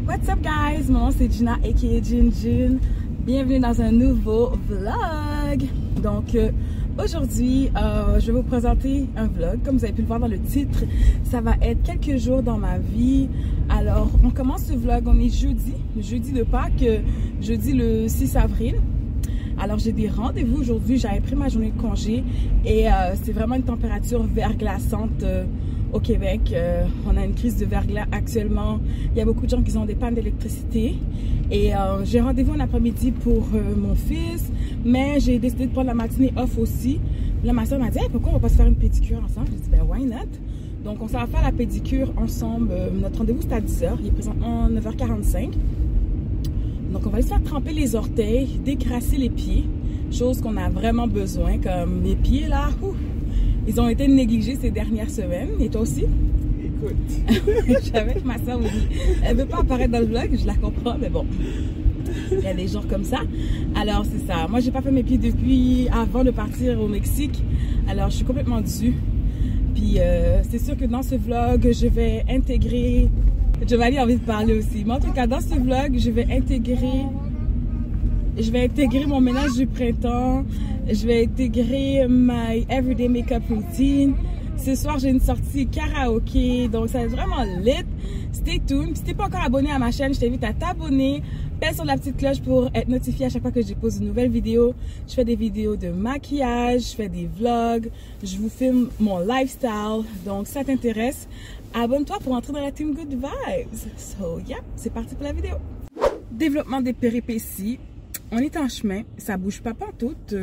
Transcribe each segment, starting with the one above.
What's up guys, mon nom c'est Gina aka Jin. Bienvenue dans un nouveau vlog. Donc aujourd'hui je vais vous présenter un vlog. Comme vous avez pu le voir dans le titre, ça va être quelques jours dans ma vie. Alors on commence ce vlog, on est jeudi de Pâques, jeudi le 6 avril. Alors j'ai des rendez-vous aujourd'hui, j'avais pris ma journée de congé et c'est vraiment une température verglaçante au Québec. On a une crise de verglas actuellement. Il y a beaucoup de gens qui ont des pannes d'électricité. Et j'ai rendez-vous en après-midi pour mon fils. Mais j'ai décidé de prendre la matinée off aussi. Là, ma soeur m'a dit hey, pourquoi on va pas se faire une pédicure ensemble? J'ai dit ben why not? Donc on s'en va faire la pédicure ensemble. Notre rendez-vous c'est à 10h. Il est présentement 9h45. Donc on va aller se faire tremper les orteils, décrasser les pieds. Chose qu'on a vraiment besoin. Comme les pieds là. Ils ont été négligés ces dernières semaines. Et toi aussi? Écoute. Je savais que ma soeur aussi. Elle ne veut pas apparaître dans le vlog, je la comprends, mais bon. Il y a des jours comme ça. Alors, c'est ça. Moi, j'ai pas fait mes pieds depuis avant de partir au Mexique. Alors, je suis complètement dessus. Puis, c'est sûr que dans ce vlog, je vais intégrer... Giovanni a envie de parler aussi. Mais en tout cas, dans ce vlog, je vais intégrer mon ménage du printemps. Je vais intégrer my everyday makeup routine. Ce soir, j'ai une sortie karaoké. Donc, ça va être vraiment lit. Stay tuned. Si tu n'es pas encore abonné à ma chaîne, je t'invite à t'abonner. Pèse sur la petite cloche pour être notifié à chaque fois que je pose une nouvelle vidéo. Je fais des vidéos de maquillage, je fais des vlogs, je vous filme mon lifestyle. Donc, si ça t'intéresse, abonne-toi pour entrer dans la team Good Vibes. So, yeah, c'est parti pour la vidéo. Développement des péripéties. On est en chemin, ça bouge pas pantoute.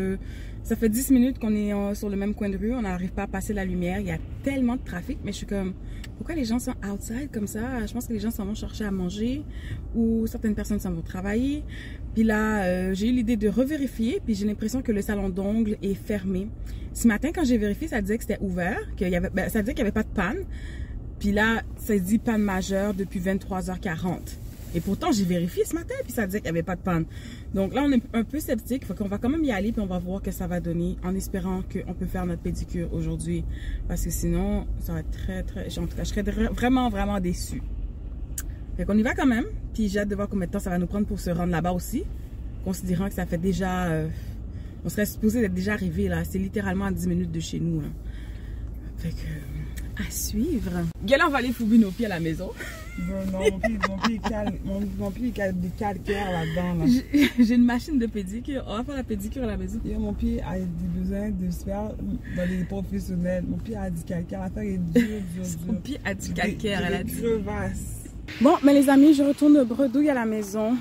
Ça fait 10 minutes qu'on est sur le même coin de rue, on n'arrive pas à passer la lumière. Il y a tellement de trafic, mais je suis comme, pourquoi les gens sont outside comme ça? Je pense que les gens s'en vont chercher à manger ou certaines personnes s'en vont travailler. Puis là, j'ai eu l'idée de revérifier, puis j'ai l'impression que le salon d'ongles est fermé. Ce matin, quand j'ai vérifié, ça disait que c'était ouvert, ça disait qu'il n'y avait pas de panne. Puis là, ça dit panne majeure depuis 23h40. Et pourtant, j'ai vérifié ce matin, puis ça disait qu'il n'y avait pas de panne. Donc là, on est un peu sceptique. Fait qu'on va quand même y aller, puis on va voir que ça va donner, en espérant qu'on peut faire notre pédicure aujourd'hui. Parce que sinon, ça va être en tout cas, je serais vraiment, vraiment déçue. Fait qu'on y va quand même. Puis j'ai hâte de voir combien de temps ça va nous prendre pour se rendre là-bas aussi. Considérant que ça fait déjà... on serait supposé d'être déjà arrivé, là. C'est littéralement à 10 minutes de chez nous, là. Fait que... à suivre. Là, on va aller fouiller nos pieds à la maison. Non, mon pied est de calcaire là-dedans. Là. J'ai une machine de pédicure. On va faire la pédicure à la maison. Mon pied a besoin de se faire dans les professionnels. Mon pied a du calcaire. L'affaire est dure. Mon pied a du calcaire, elle a dit. Crevasse. Bon, mais les amis, je retourne bredouille à la maison.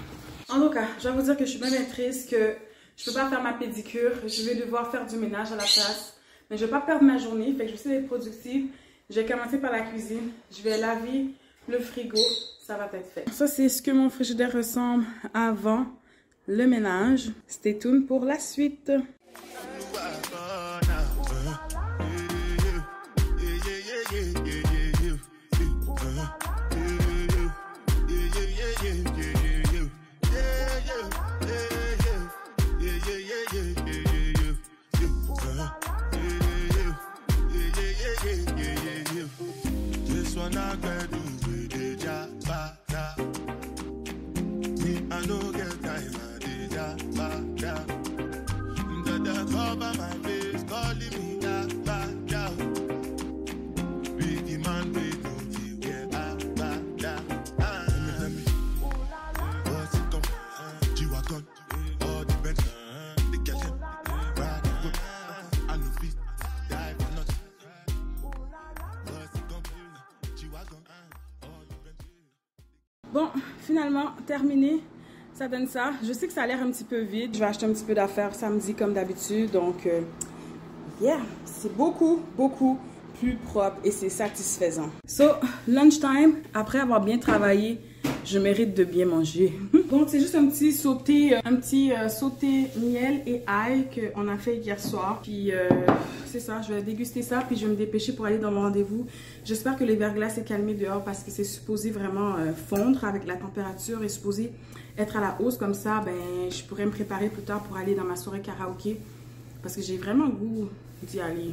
En tout cas, je vais vous dire que je suis bien triste, que je peux pas faire ma pédicure. Je vais devoir faire du ménage à la place. Mais je vais pas perdre ma journée. Fait que je vais essayer d'être productive. Je vais commencer par la cuisine. Je vais laver le frigo, ça va être fait. Ça, c'est ce que mon frigidaire ressemble avant le ménage. Stay tuned pour la suite. Bon, finalement, terminé. Ça donne ça. Je sais que ça a l'air un petit peu vide. Je vais acheter un petit peu d'affaires samedi comme d'habitude. Donc, yeah, c'est beaucoup plus propre et c'est satisfaisant. So, lunchtime, après avoir bien travaillé, je mérite de bien manger. Donc, c'est juste un petit sauté miel et ail qu'on a fait hier soir. Puis, c'est ça, je vais déguster ça, puis je vais me dépêcher pour aller dans mon rendez-vous. J'espère que les verglas s'est calmé dehors parce que c'est supposé vraiment fondre avec la température et supposé être à la hausse. Comme ça, ben, je pourrais me préparer plus tard pour aller dans ma soirée karaoké parce que j'ai vraiment le goût d'y aller.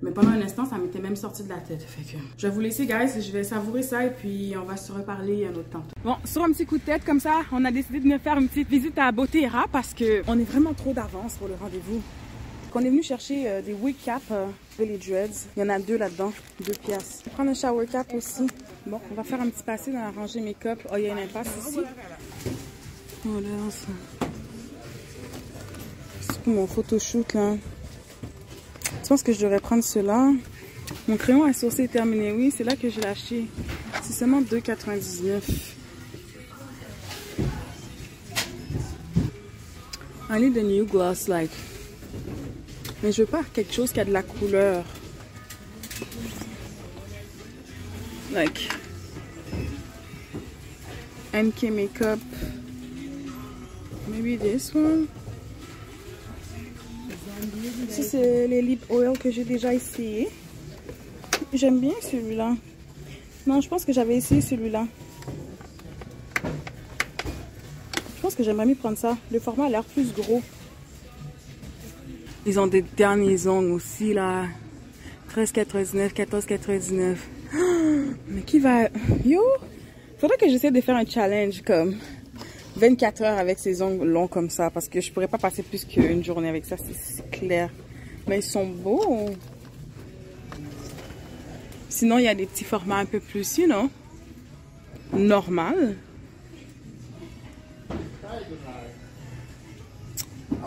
Mais pendant un instant, ça m'était même sorti de la tête. Fait que je vais vous laisser, guys. Je vais savourer ça et puis on va se reparler un autre temps. Bon, sur un petit coup de tête comme ça, on a décidé de venir faire une petite visite à Botera parce qu'on est vraiment trop d'avance pour le rendez-vous. On est venu chercher des wig caps Village Dreads. Il y en a 2 là-dedans, 2 piastres. Je vais prendre un shower cap aussi. Bon, on va faire un petit passé dans la rangée make-up. Oh, il y a une impasse ici. Oh là, ça. C'est pour mon photoshoot là. Je pense que je devrais prendre cela. Mon crayon à sourcil est terminé. Oui, c'est là que je l'ai acheté. C'est seulement $2,99. I need a new gloss like. Mais je veux pas quelque chose qui a de la couleur. Like. NK Makeup. Maybe this one. Ça, c'est les lip oil que j'ai déjà essayé. J'aime bien celui-là. Non, je pense que j'avais essayé celui-là. Je pense que j'aimerais mieux prendre ça. Le format a l'air plus gros. Ils ont des derniers ongles aussi, là. $13,99, $14,99. Mais qui va... Yo! Faudrait que j'essaie de faire un challenge comme 24 heures avec ces ongles longs comme ça. Parce que je pourrais pas passer plus qu'une journée avec ça, c'est clair. Mais ils sont beaux. Sinon, il y a des petits formats un peu plus, you know, normal.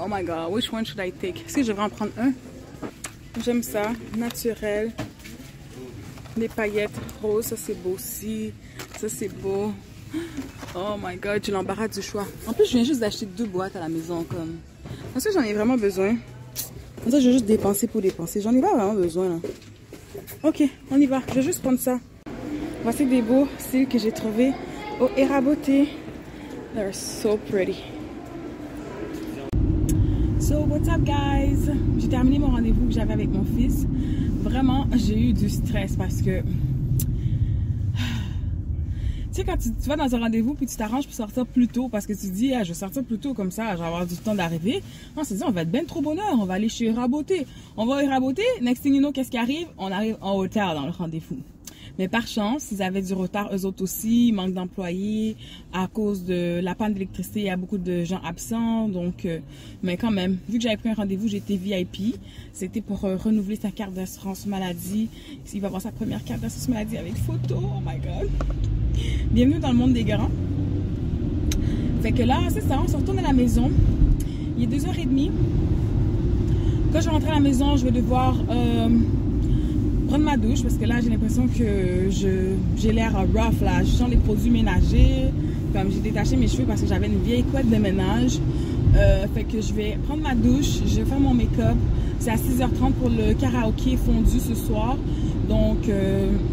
Oh my god, which one should I take? Est-ce que je devrais en prendre un? J'aime ça, naturel. Des paillettes roses, ça c'est beau aussi. Ça c'est beau. Oh my god, j'ai l'embarras du choix. En plus, je viens juste d'acheter 2 boîtes à la maison. Comme... Parce que j'en ai vraiment besoin. Comme ça, je vais juste dépenser pour dépenser. J'en ai pas vraiment besoin là. Ok, on y va. Je vais juste prendre ça. Voici des beaux styles que j'ai trouvés au Era Beauté. They're so pretty. So, what's up guys? J'ai terminé mon rendez-vous que j'avais avec mon fils. Vraiment, j'ai eu du stress parce que... Tu sais, quand tu vas dans un rendez-vous puis tu t'arranges pour sortir plus tôt parce que tu te dis, ah, je vais sortir plus tôt comme ça, je vais avoir du temps d'arriver. On se dit, on va être bien trop bonheur, on va aller chez Era Beauté. On va à Era Beauté, next thing you know, qu'est-ce qui arrive? On arrive en retard dans le rendez-vous. Mais par chance, ils avaient du retard eux autres aussi, manque d'employés, à cause de la panne d'électricité, il y a beaucoup de gens absents. Donc, mais quand même, vu que j'avais pris un rendez-vous, j'étais VIP. C'était pour renouveler sa carte d'assurance maladie. Il va avoir sa première carte d'assurance maladie avec photo, oh my god. Bienvenue dans le monde des grands. Fait que là, c'est ça, on se retourne à la maison. Il est 2h30. Quand je rentre à la maison, je vais devoir prendre ma douche parce que là, j'ai l'impression que j'ai l'air rough là. Je sens les produits ménagers. Comme j'ai détaché mes cheveux parce que j'avais une vieille couette de ménage. Fait que je vais prendre ma douche, je vais faire mon make-up. C'est à 6h30 pour le karaoké fondu ce soir. Donc,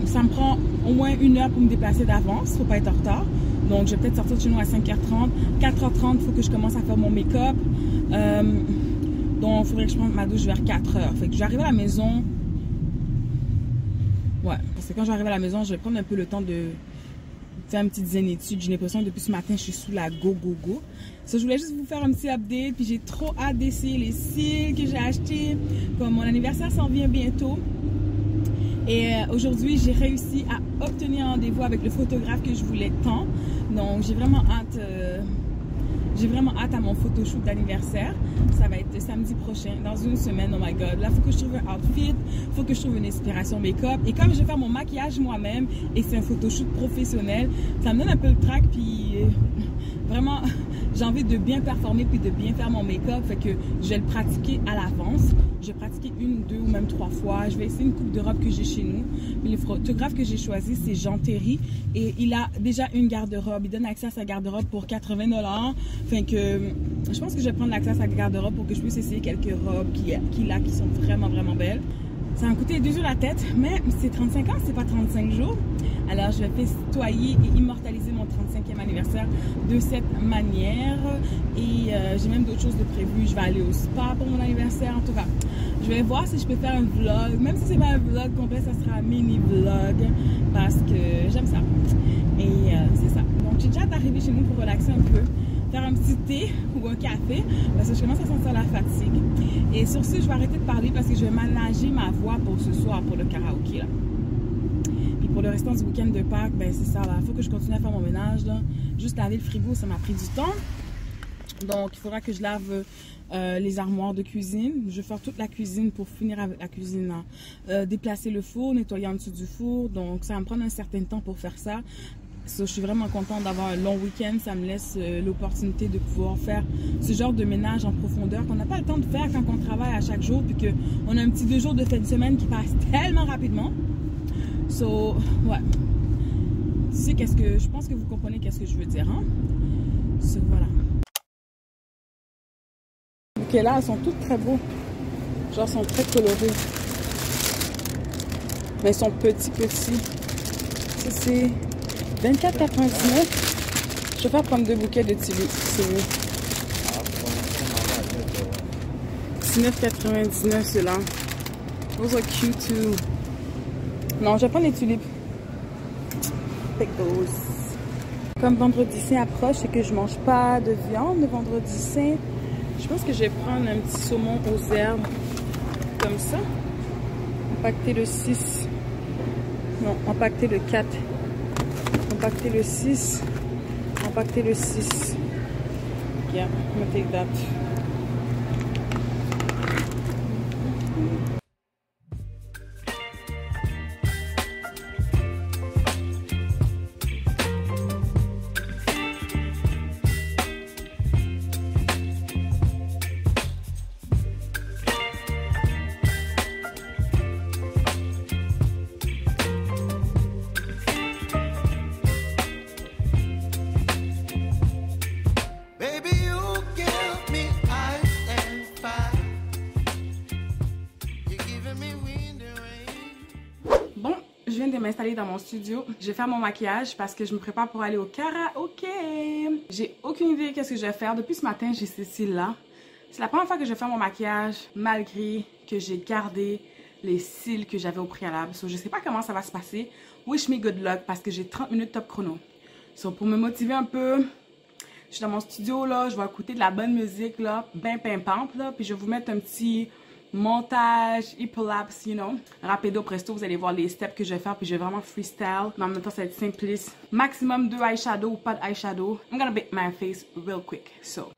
ça me prend au moins 1 heure pour me déplacer d'avance. Faut pas être en retard. Donc, je vais peut-être sortir de chez nous à 5h30. 4h30, il faut que je commence à faire mon make-up. Donc, il faudrait que je prenne ma douche vers 4h. Fait que j'arrive à la maison. Ouais, parce que quand j'arrive à la maison, je vais prendre un peu le temps de faire une petite zénitude. J'ai l'impression que depuis ce matin, je suis sous la go. So, je voulais juste vous faire un petit update. Puis j'ai trop hâte d'essayer les cils que j'ai achetés. Comme mon anniversaire s'en vient bientôt. Et aujourd'hui, j'ai réussi à obtenir un rendez-vous avec le photographe que je voulais tant. Donc, j'ai vraiment hâte à mon photoshoot d'anniversaire. Ça va être samedi prochain, dans une semaine. Oh my god. Là, il faut que je trouve un outfit. Il faut que je trouve une inspiration make-up. Et comme je vais faire mon maquillage moi-même et c'est un photoshoot professionnel, ça me donne un peu le trac. Puis vraiment, j'ai envie de bien performer puis de bien faire mon make-up. Fait que je vais le pratiquer à l'avance. J'ai pratiqué 1, 2 ou même 3 fois. Je vais essayer une coupe de robe que j'ai chez nous. Mais le photographe que j'ai choisi, c'est Jean Terry. Et il a déjà une garde-robe. Il donne accès à sa garde-robe pour 80 $. Enfin que je pense que je vais prendre l'accès à sa garde-robe pour que je puisse essayer quelques robes qu'il a qui sont vraiment, vraiment belles. Ça m'a coûté 2 jours la tête, mais c'est 35 ans, c'est pas 35 jours. Alors, je vais festoyer et immortaliser mon 35e anniversaire de cette manière. Et j'ai même d'autres choses de prévues. Je vais aller au spa pour mon anniversaire. En tout cas, je vais voir si je peux faire un vlog. Même si c'est pas un vlog complet, ça sera un mini-vlog parce que j'aime ça. Et c'est ça. Donc, j'ai déjà hâte d'arriver chez nous pour relaxer un peu. Faire un petit thé ou un café parce que je commence à sentir la fatigue. Et sur ce, je vais arrêter de parler parce que je vais ménager ma voix pour ce soir, pour le karaoké là. Puis pour le restant du week-end de Pâques, ben c'est ça là. Il faut que je continue à faire mon ménage là. Juste laver le frigo, ça m'a pris du temps. Donc il faudra que je lave les armoires de cuisine. Je vais faire toute la cuisine pour finir avec la cuisine là. Déplacer le four, nettoyer en dessous du four. Donc ça va me prendre un certain temps pour faire ça. So, je suis vraiment contente d'avoir un long week-end. Ça me laisse l'opportunité de pouvoir faire ce genre de ménage en profondeur qu'on n'a pas le temps de faire quand on travaille à chaque jour. Puis qu'on a un petit 2 jours de fin de semaine qui passent tellement rapidement. So, ouais. Tu sais qu'est-ce que... Je pense que vous comprenez qu'est-ce que je veux dire, hein? So, voilà. Ok, là, elles sont toutes très beaux. Genre, elles sont très colorées. Mais elles sont petits. Ça, c'est... 24,99. Je vais faire prendre 2 bouquets de tulipes, c'est mieux. 19,99 ceux-là. Those are cute too. Non, je vais prendre les tulipes. Pick those. Comme vendredi saint approche et que je mange pas de viande le vendredi saint, je pense que je vais prendre un petit saumon aux herbes. Comme ça. Empaqueter le 6. Non, empaqueter le 4. Empaqueter le 6. Empaqueter le 6. Yeah, I'm gonna take that. Je viens de m'installer dans mon studio. Je vais faire mon maquillage parce que je me prépare pour aller au karaoké. J'ai aucune idée qu'est-ce que je vais faire. Depuis ce matin, j'ai ce cils-là. C'est la première fois que je vais faire mon maquillage malgré que j'ai gardé les cils que j'avais au préalable. So, je sais pas comment ça va se passer. Wish me good luck parce que j'ai 30 minutes top chrono. So, pour me motiver un peu, je suis dans mon studio là. Je vais écouter de la bonne musique là, bien pimpante là. Puis je vais vous mettre un petit... montage, hyperlapse, you know. Rapido presto, vous allez voir les steps que je vais faire, puis je vais vraiment freestyle. Mais en même temps, ça va être simpliste. Maximum 2 eyeshadow ou pas de eyeshadow. I'm gonna bake my face real quick, so.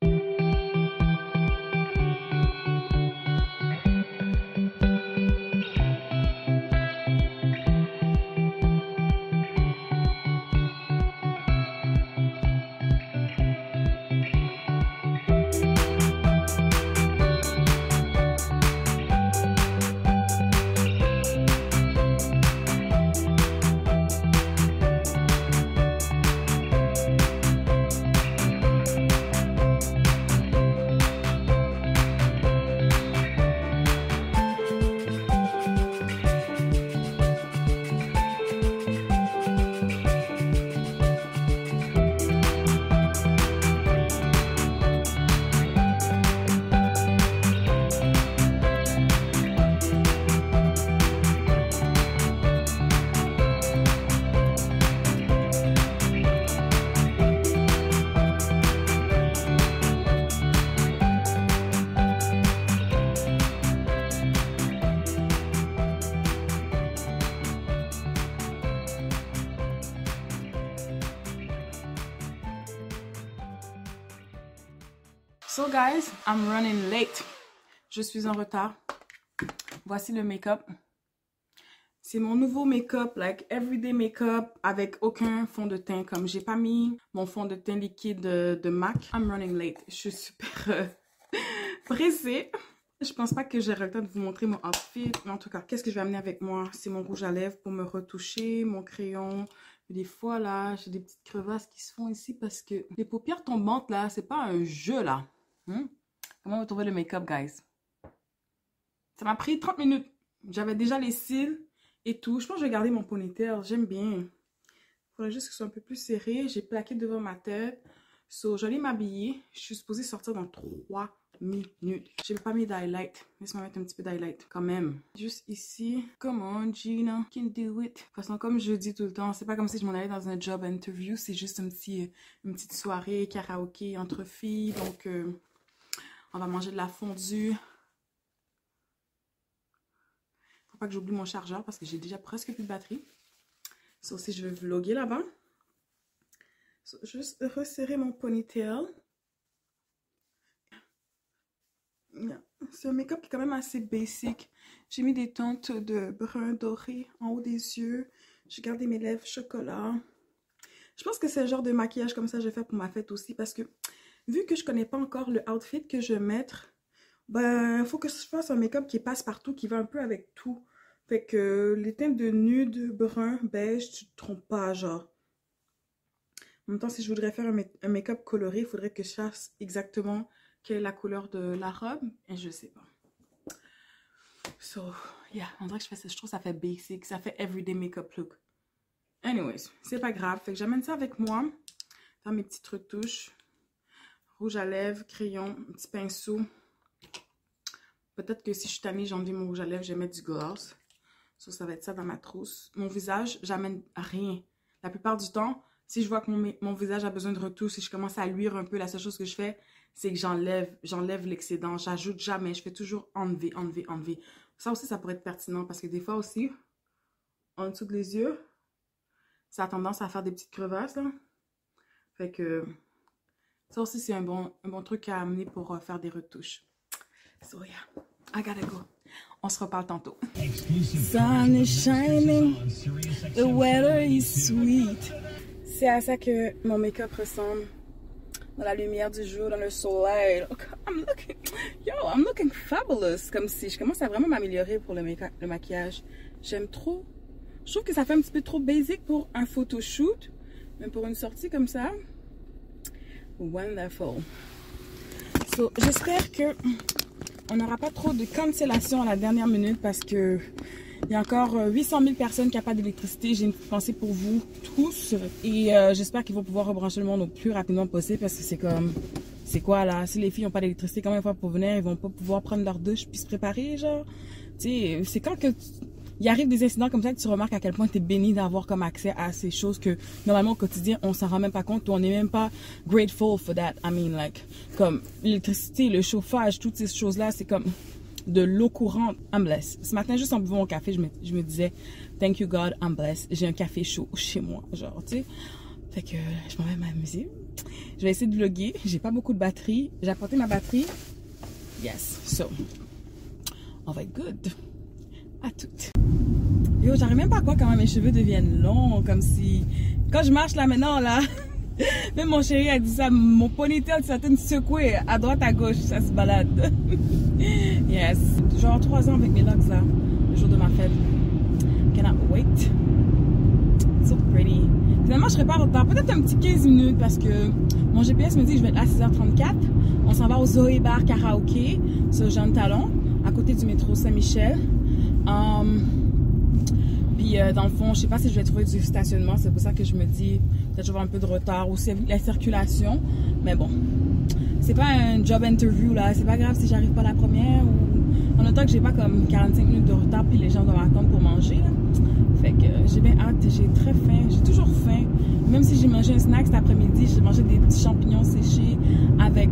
So guys, I'm running late. Je suis en retard. Voici le make-up. C'est mon nouveau make-up, like everyday make-up avec aucun fond de teint. Comme j'ai pas mis mon fond de teint liquide de MAC. I'm running late. Je suis super pressée. Je pense pas que j'aurai le temps de vous montrer mon outfit. Mais en tout cas, qu'est-ce que je vais amener avec moi? C'est mon rouge à lèvres pour me retoucher, mon crayon. Des fois, là, j'ai des petites crevasses qui se font ici parce que les paupières tombantes, là, c'est pas un jeu, là. Comment vous trouvez le make-up, guys? Ça m'a pris 30 minutes. J'avais déjà les cils et tout. Je pense que je vais garder mon ponytail. J'aime bien. Il faudrait juste que ce soit un peu plus serré. J'ai plaqué devant ma tête. So, j'allais m'habiller. Je suis supposée sortir dans 3 minutes. J'ai pas mis d'highlight. Laisse-moi mettre un petit peu d'highlight quand même. Juste ici. Come on, Gina. Can do it. De toute façon, comme je dis tout le temps, c'est pas comme si je m'en allais dans un job interview. C'est juste une petite soirée karaoké entre filles. Donc, on va manger de la fondue. Faut pas que j'oublie mon chargeur parce que j'ai déjà presque plus de batterie. Ça aussi, je vais vlogger là-bas. So, juste resserrer mon ponytail. C'est un make-up qui est quand même assez basic. J'ai mis des teintes de brun doré en haut des yeux. J'ai gardé mes lèvres chocolat. Je pense que c'est le genre de maquillage comme ça que je vais faire pour ma fête aussi. Parce que vu que je connais pas encore le outfit que je vais mettre, ben, il faut que je fasse un make-up qui passe partout, qui va un peu avec tout. Fait que les teintes de nude, brun, beige, tu te trompes pas, genre. En même temps, si je voudrais faire un make-up coloré, il faudrait que je fasse exactement quelle est la couleur de la robe. Et je sais pas. So, yeah, on dirait que je trouve que ça fait basic, ça fait everyday make-up look. Anyways, c'est pas grave. Fait que j'amène ça avec moi. Faire mes petites retouches. Rouge à lèvres, crayon, un petit pinceau. Peut-être que si je suis tannée, j'ai enlevé mon rouge à lèvres, je vais mettre du gloss. So, ça va être ça dans ma trousse. Mon visage, j'amène rien. La plupart du temps, si je vois que mon visage a besoin de retouche, si je commence à luire un peu, la seule chose que je fais, c'est que j'enlève l'excédent. J'ajoute jamais. Je fais toujours enlever. Ça aussi, ça pourrait être pertinent parce que des fois aussi, en dessous des yeux, ça a tendance à faire des petites crevasses. Là. Fait que ça aussi, c'est un bon truc à amener pour faire des retouches. So yeah, I gotta go. On se reparle tantôt. Sun is shining, the weather is sweet. C'est à ça que mon make-up ressemble. Dans la lumière du jour, dans le soleil. Look, I'm looking fabulous. Comme si je commence à vraiment m'améliorer pour le maquillage. J'aime trop. Je trouve que ça fait un petit peu trop basic pour un photoshoot. Mais pour une sortie comme ça, wonderful. So, j'espère que on n'aura pas trop de cancellation à la dernière minute parce que il y a encore 800 000 personnes qui n'ont pas d'électricité. J'ai une pensée pour vous tous. Et j'espère qu'ils vont pouvoir rebrancher le monde au plus rapidement possible parce que c'est comme... C'est quoi là? Si les filles n'ont pas d'électricité, comment ils vont pour venir? Ils vont pas pouvoir prendre leur douche puis se préparer, genre? Tu sais, c'est quand que... Il arrive des incidents comme ça que tu remarques à quel point tu es béni d'avoir comme accès à ces choses que normalement au quotidien on s'en rend même pas compte ou on n'est même pas grateful for that. I mean like comme l'électricité, le chauffage, toutes ces choses là c'est comme de l'eau courante. I'm blessed. Ce matin juste en buvant mon café je me disais thank you God I'm blessed. J'ai un café chaud chez moi genre tu sais. Fait que je m'en vais m'amuser. Je vais essayer de vlogger. J'ai pas beaucoup de batterie. J'ai apporté ma batterie. Yes. So on va être good. À toutes. Yo, j'arrive même pas à croire comment mes cheveux deviennent longs, comme si... Quand je marche là maintenant, là, même mon chéri a dit ça, mon ponytail, ça t'a secoué à droite, à gauche, ça se balade. Yes. Genre 3 ans avec mes locks là, le jour de ma fête. Cannot wait. So pretty. Finalement, je serai pas en retard. Peut-être un petit 15 minutes parce que mon GPS me dit que je vais être là à 6h34. On s'en va au Zoé Bar Karaoké, sur Jeanne Talon, à côté du métro Saint-Michel. Puis dans le fond, je sais pas si je vais trouver du stationnement, c'est pour ça que je me dis peut-être je vais avoir un peu de retard aussi avec la circulation, mais bon, c'est pas un job interview là, c'est pas grave si j'arrive pas la première ou en autant que j'ai pas comme 45 minutes de retard puis les gens doivent attendre pour manger là. Fait que j'ai bien hâte, j'ai très faim, j'ai toujours faim, même si j'ai mangé un snack cet après-midi, j'ai mangé des petits champignons séchés avec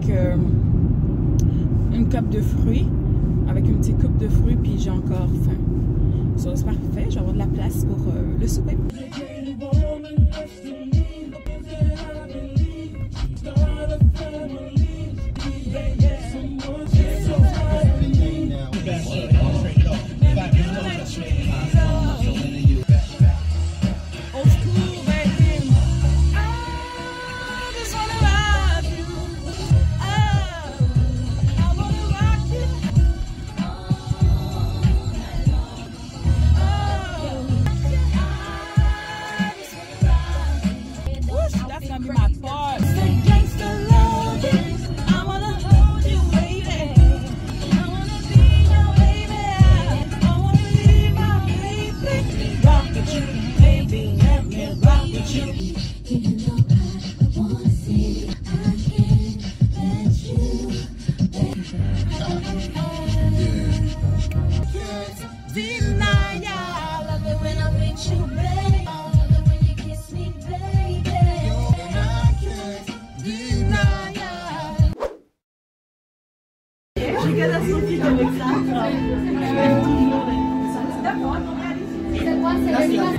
une coupe de fruits. Avec une petite coupe de fruits, puis j'ai encore faim. Ça, c'est parfait, je vais avoir de la place pour le souper. when I'm with you, baby. I love it when you kiss me, baby. I can't deny ya. J'ai qu'à la sortie avec ça. C'est quoi, c'est le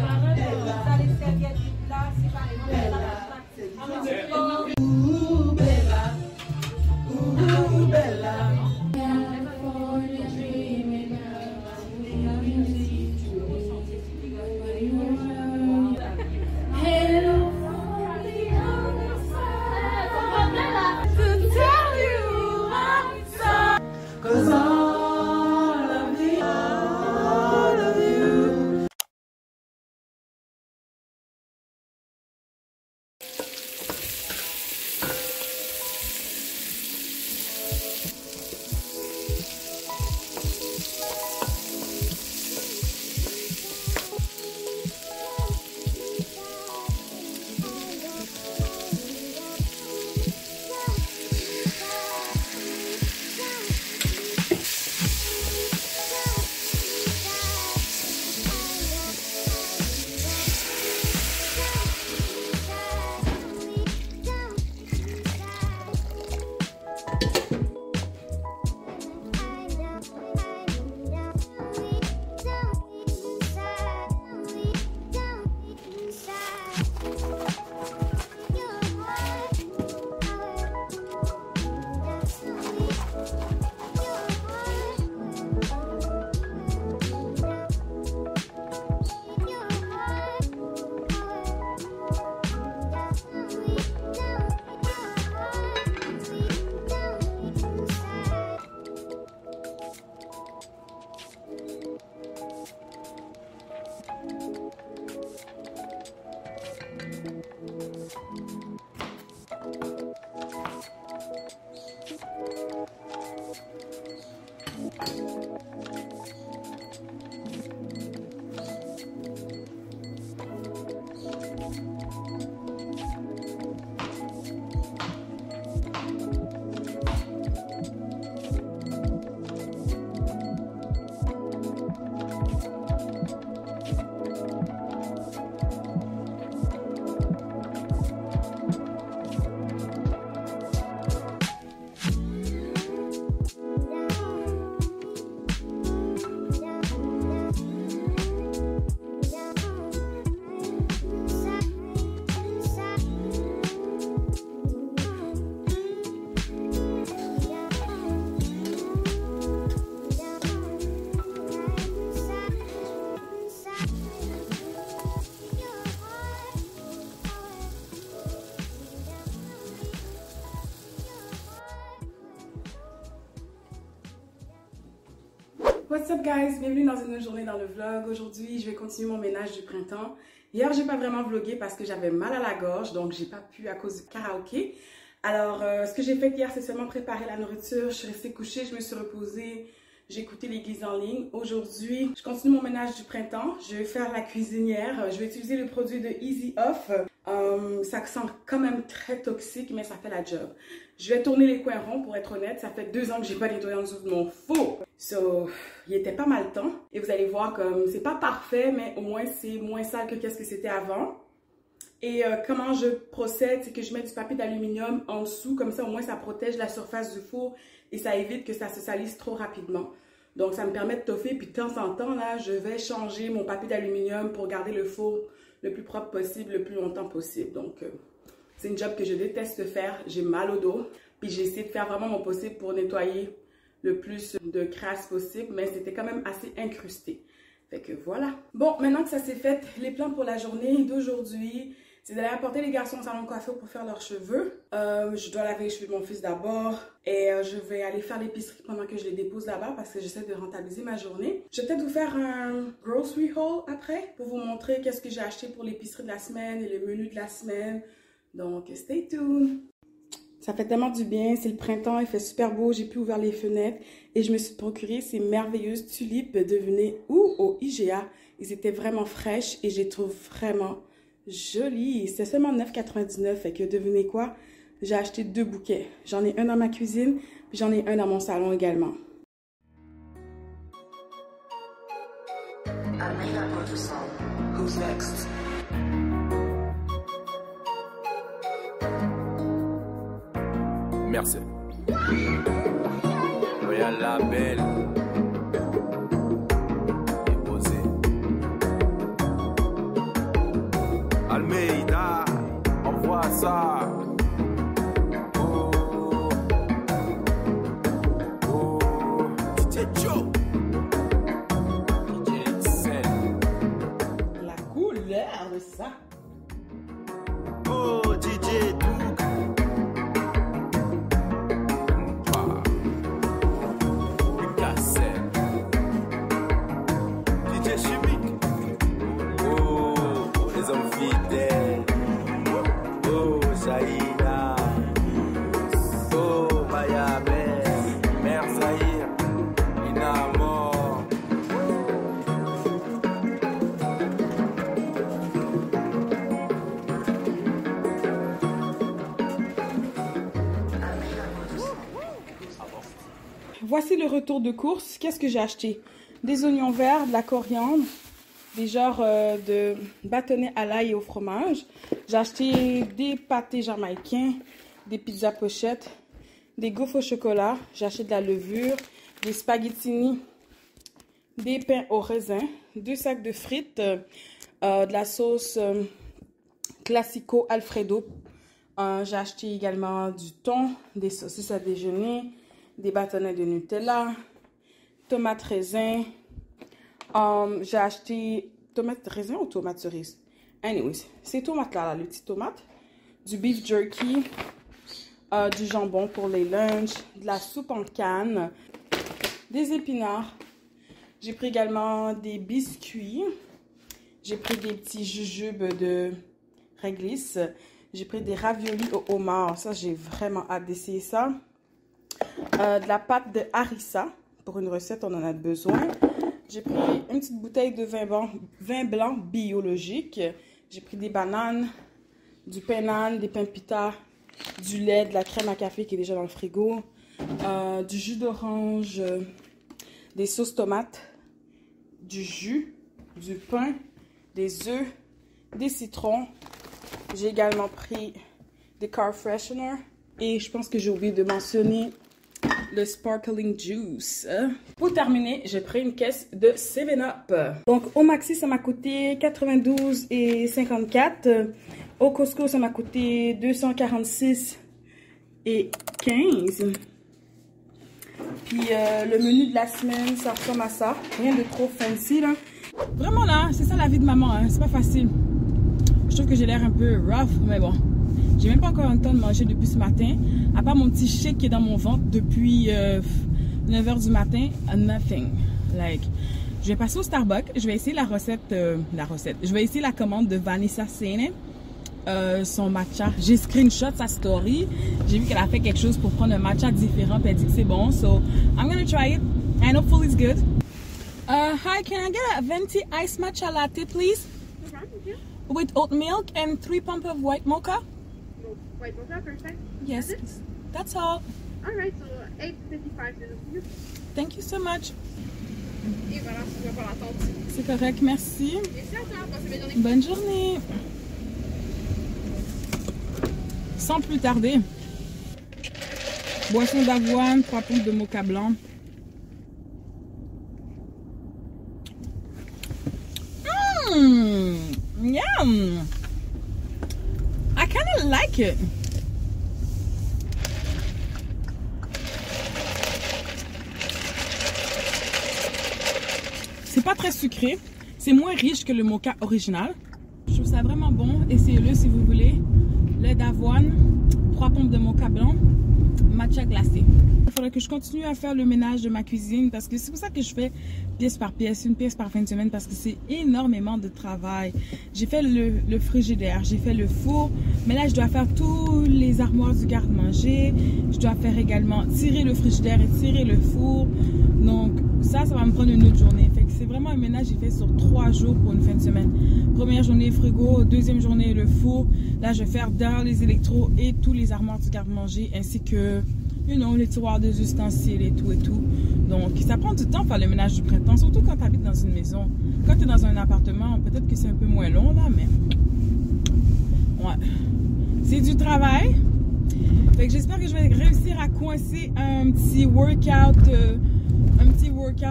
What's up guys, bienvenue dans une autre journée dans le vlog. Aujourd'hui, je vais continuer mon ménage du printemps. Hier, j'ai pas vraiment vlogué parce que j'avais mal à la gorge, donc j'ai pas pu à cause du karaoké. Alors, ce que j'ai fait hier, c'est seulement préparer la nourriture. Je suis restée couchée, je me suis reposée, j'ai écouté les guises en ligne. Aujourd'hui, je continue mon ménage du printemps. Je vais faire la cuisinière. Je vais utiliser le produit de Easy Off. Ça sent quand même très toxique, mais ça fait la job. Je vais tourner les coins ronds pour être honnête. Ça fait 2 ans que j'ai pas nettoyé en dessous de mon four. So, il était pas mal temps. Et vous allez voir comme c'est pas parfait, mais au moins c'est moins sale que qu'est-ce que c'était avant. Et comment je procède, c'est que je mets du papier d'aluminium en dessous. Comme ça, au moins, ça protège la surface du four et ça évite que ça se salisse trop rapidement. Donc, ça me permet de toffer. Puis, de temps en temps, là, je vais changer mon papier d'aluminium pour garder le four le plus propre possible, le plus longtemps possible. Donc, c'est une job que je déteste faire. J'ai mal au dos. Puis, j'ai essayé de faire vraiment mon possible pour nettoyer le plus de crasse possible. Mais c'était quand même assez incrusté. Fait que voilà. Bon, maintenant que ça s'est fait, les plans pour la journée d'aujourd'hui, c'est d'aller apporter les garçons au salon de coiffure pour faire leurs cheveux. Je dois laver les cheveux de mon fils d'abord. Et je vais aller faire l'épicerie pendant que je les dépose là-bas parce que j'essaie de rentabiliser ma journée. Je vais peut-être vous faire un grocery haul après pour vous montrer qu'est-ce que j'ai acheté pour l'épicerie de la semaine et le menu de la semaine. Donc, stay tuned! Ça fait tellement du bien, c'est le printemps, il fait super beau, j'ai pu ouvrir les fenêtres et je me suis procuré ces merveilleuses tulipes devenues au IGA. Ils étaient vraiment fraîches et je les trouve vraiment jolies. C'est seulement 9,99 fait que devinez quoi? J'ai acheté 2 bouquets. J'en ai un dans ma cuisine, puis j'en ai un dans mon salon également. I may not know the song. Who's next? Merci. Royal Label. Déposé. Almeida. Envoie ça. Oh. Oh. DJ Joe. DJ Sen. La couleur de ça. Oh, DJ Duke. DJ Chimique. Oh, les hommes fidèles. Oh, Saïda. Oh, Maya Mère Zahir. Inamor. Voici le retour de course. Qu'est-ce que j'ai acheté? Des oignons verts, de la coriandre, des genres de bâtonnets à l'ail et au fromage. J'ai acheté des pâtés jamaïcains, des pizzas pochettes, des gaufres au chocolat. J'ai acheté de la levure, des spaghettini, des pains au raisin, 2 sacs de frites, de la sauce classico Alfredo. J'ai acheté également du thon, des saucisses à déjeuner, des bâtonnets de Nutella, tomates raisin. J'ai acheté tomates raisin ou tomates cerises? Anyways, ces tomates-là, les petites tomates, du beef jerky, du jambon pour les lunchs, de la soupe en canne, des épinards. J'ai pris également des biscuits. J'ai pris des petits jujubes de réglisse. J'ai pris des raviolis au homard. Ça, j'ai vraiment hâte d'essayer ça. De la pâte de harissa. Pour une recette, on en a besoin. J'ai pris une petite bouteille de vin blanc biologique. J'ai pris des bananes, du pain nan, des pains pita, du lait, de la crème à café qui est déjà dans le frigo, du jus d'orange, des sauces tomates, du jus, du pain, des œufs, des citrons. J'ai également pris des car freshener. Et je pense que j'ai oublié de mentionner le sparkling juice. Pour terminer, j'ai pris une caisse de 7-Up. Donc au Maxi, ça m'a coûté 92,54. Au Costco, ça m'a coûté 246,15. Puis le menu de la semaine, ça ressemble à ça. Rien de trop fancy là. Vraiment là, c'est ça la vie de maman, hein. C'est pas facile. Je trouve que j'ai l'air un peu rough, mais bon. J'ai même pas encore un temps de manger depuis ce matin. À part mon petit shake qui est dans mon ventre depuis 9h du matin. Nothing. Like, je vais passer au Starbucks. Je vais essayer la recette. Je vais essayer la commande de Vanessa Sene. Son matcha. J'ai screenshot sa story. J'ai vu qu'elle a fait quelque chose pour prendre un matcha différent. Puis elle dit que c'est bon. So, I'm gonna try it. And hopefully it's good. Hi, can I get a venti iced matcha latte, please? With oat milk and 3 pumps of white mocha? White mocha, perfect. Yes, that's all. Alright, so 8.55 minutes. Thank you so much. Et voilà, je vais pas l'attendre. C'est correct, merci. Merci à toi, passez belle journée. Bonne journée. Sans plus tarder, boisson d'avoine, 3 pompes de mocha blanc. Yum! I kind of like it. C'est pas très sucré. C'est moins riche que le mocha original. Je trouve ça vraiment bon. Essayez-le si vous voulez. Lait d'avoine, 3 pompes de mocha blanc, matcha glacé. Il faudrait que je continue à faire le ménage de ma cuisine parce que c'est pour ça que je fais pièce par pièce, une pièce par fin de semaine parce que c'est énormément de travail. J'ai fait le frigidaire, j'ai fait le four, mais là je dois faire tous les armoires du garde-manger. Je dois faire également tirer le frigidaire et tirer le four. Donc ça va me prendre une autre journée. Fait que c'est vraiment un ménage que j'ai fait sur 3 jours pour une fin de semaine. Première journée frigo, deuxième journée le four. Là je vais faire derrière les électros et tous les armoires du garde-manger ainsi que les tiroirs des ustensiles et tout et tout. Donc, ça prend du temps faire le ménage du printemps, surtout quand tu habites dans une maison. Quand tu es dans un appartement, peut-être que c'est un peu moins long, là, mais... Ouais. C'est du travail. Fait que j'espère que je vais réussir à coincer un petit workout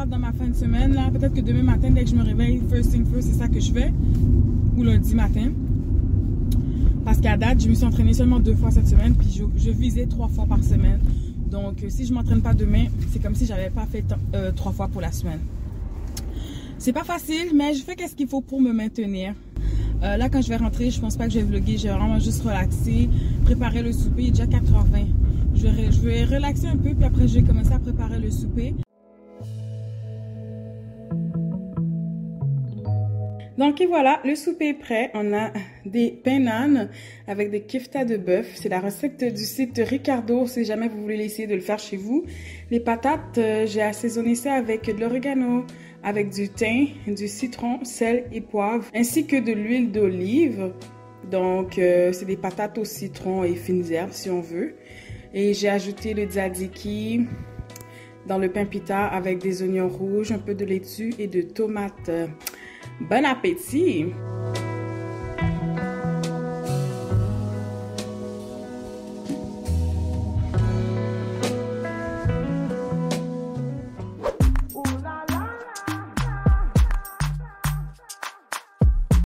dans ma fin de semaine, là. Peut-être que demain matin, dès que je me réveille, first thing first, c'est ça que je fais. Ou lundi matin. Parce qu'à date, je me suis entraînée seulement 2 fois cette semaine, puis je visais 3 fois par semaine. Donc, si je m'entraîne pas demain, c'est comme si j'avais pas fait 3 fois pour la semaine. C'est pas facile, mais je fais qu'est-ce qu'il faut pour me maintenir. Là, quand je vais rentrer, je pense pas que je vais vlogger. Je vais vraiment juste relaxer, préparer le souper. Il est déjà 4h20. Je vais relaxer un peu, puis après, je vais commencer à préparer le souper. Donc, et voilà, le souper est prêt. On a des pains nan avec des kefta de bœuf. C'est la recette du site Ricardo, si jamais vous voulez essayer de le faire chez vous. Les patates, j'ai assaisonné ça avec de l'oregano, avec du thym, du citron, sel et poivre, ainsi que de l'huile d'olive. Donc, c'est des patates au citron et fines herbes, si on veut. Et j'ai ajouté le tzatziki dans le pain pita avec des oignons rouges, un peu de laitue et de tomates. Bon appétit!